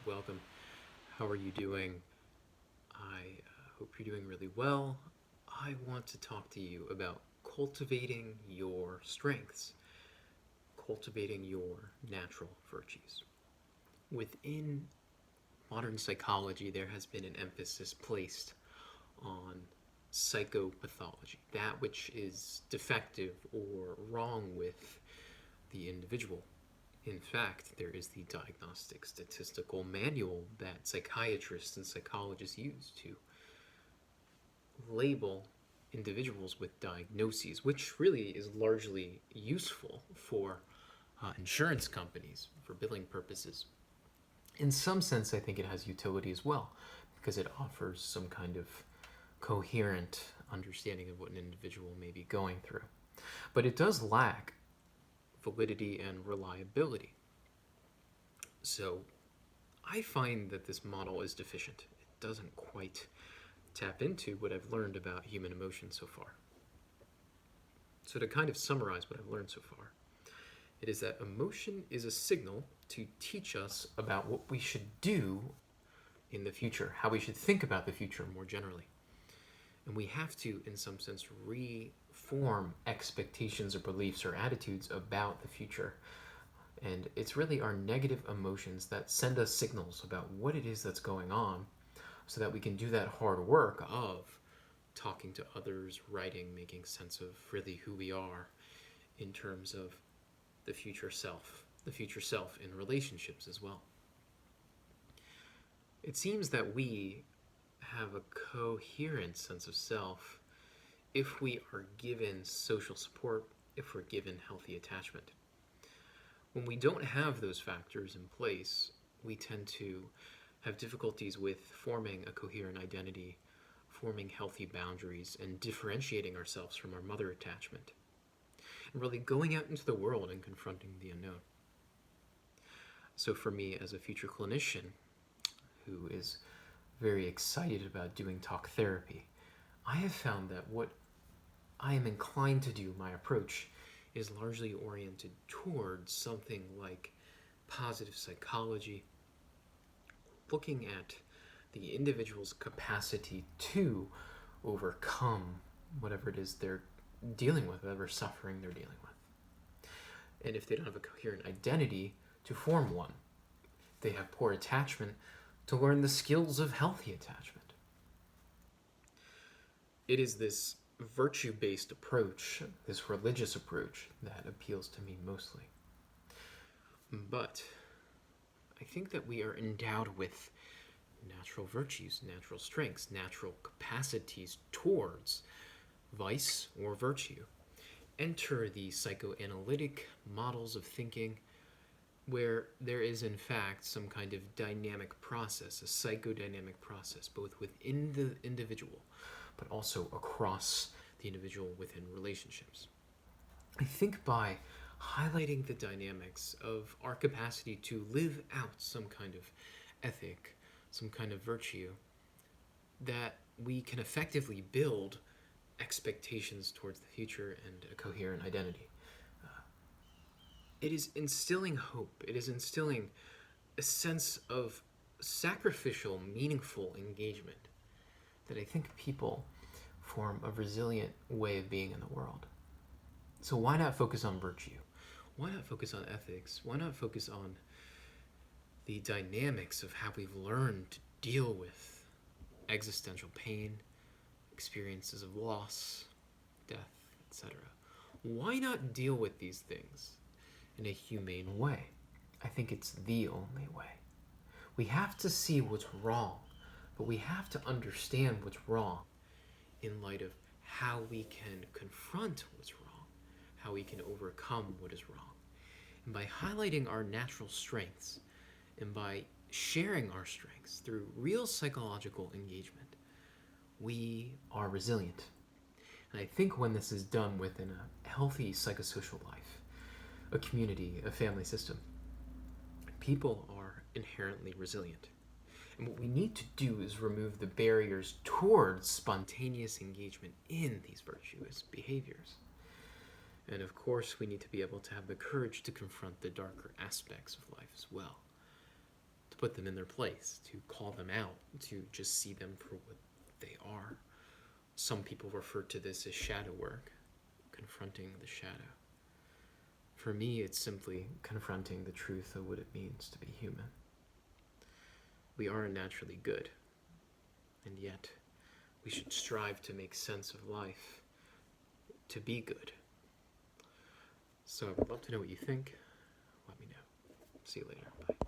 Welcome. How are you doing? I hope you're doing really well. I want to talk to you about cultivating your strengths, cultivating your natural virtues. Within modern psychology, there has been an emphasis placed on psychopathology, that which is defective or wrong with the individual. In fact, there is the diagnostic statistical manual that psychiatrists and psychologists use to label individuals with diagnoses, which really is largely useful for insurance companies for billing purposes. In some sense, I think it has utility as well because it offers some kind of coherent understanding of what an individual may be going through. But it does lack validity and reliability. So I find that this model is deficient. It doesn't quite tap into what I've learned about human emotion so far. So to kind of summarize what I've learned so far, it is that emotion is a signal to teach us about what we should do in the future, how we should think about the future more generally. And we have to, in some sense, reform expectations or beliefs or attitudes about the future. And it's really our negative emotions that send us signals about what it is that's going on so that we can do that hard work of talking to others, writing, making sense of really who we are in terms of the future self in relationships as well. It seems that we have a coherent sense of self if we are given social support, if we're given healthy attachment. When we don't have those factors in place, we tend to have difficulties with forming a coherent identity, forming healthy boundaries, and differentiating ourselves from our mother attachment, and really going out into the world and confronting the unknown. So for me, as a future clinician who is very excited about doing talk therapy, I have found that what I am inclined to do, my approach, is largely oriented towards something like positive psychology, looking at the individual's capacity to overcome whatever it is they're dealing with, whatever suffering they're dealing with. And if they don't have a coherent identity, to form one. If they have poor attachment, to learn the skills of healthy attachment. It is this virtue-based approach, this religious approach, that appeals to me mostly. But I think that we are endowed with natural virtues, natural strengths, natural capacities towards vice or virtue. Enter the psychoanalytic models of thinking where there is in fact some kind of dynamic process, a psychodynamic process, both within the individual, but also across the individual within relationships. I think by highlighting the dynamics of our capacity to live out some kind of ethic, some kind of virtue, that we can effectively build expectations towards the future and a coherent identity. It is instilling hope. It is instilling a sense of sacrificial, meaningful engagement that I think people form a resilient way of being in the world. So why not focus on virtue? Why not focus on ethics? Why not focus on the dynamics of how we've learned to deal with existential pain, experiences of loss, death, etc.? Why not deal with these things in a humane way? I think it's the only way. We have to see what's wrong, but we have to understand what's wrong in light of how we can confront what's wrong, how we can overcome what is wrong. And by highlighting our natural strengths and by sharing our strengths through real psychological engagement, we are resilient. And I think when this is done within a healthy psychosocial life, a community, a family system, people are inherently resilient. And what we need to do is remove the barriers towards spontaneous engagement in these virtuous behaviors. And of course, we need to be able to have the courage to confront the darker aspects of life as well, to put them in their place, to call them out, to just see them for what they are. Some people refer to this as shadow work, confronting the shadow. For me, it's simply confronting the truth of what it means to be human. We aren't naturally good, and yet we should strive to make sense of life, to be good. So I would love to know what you think. Let me know. See you later. Bye.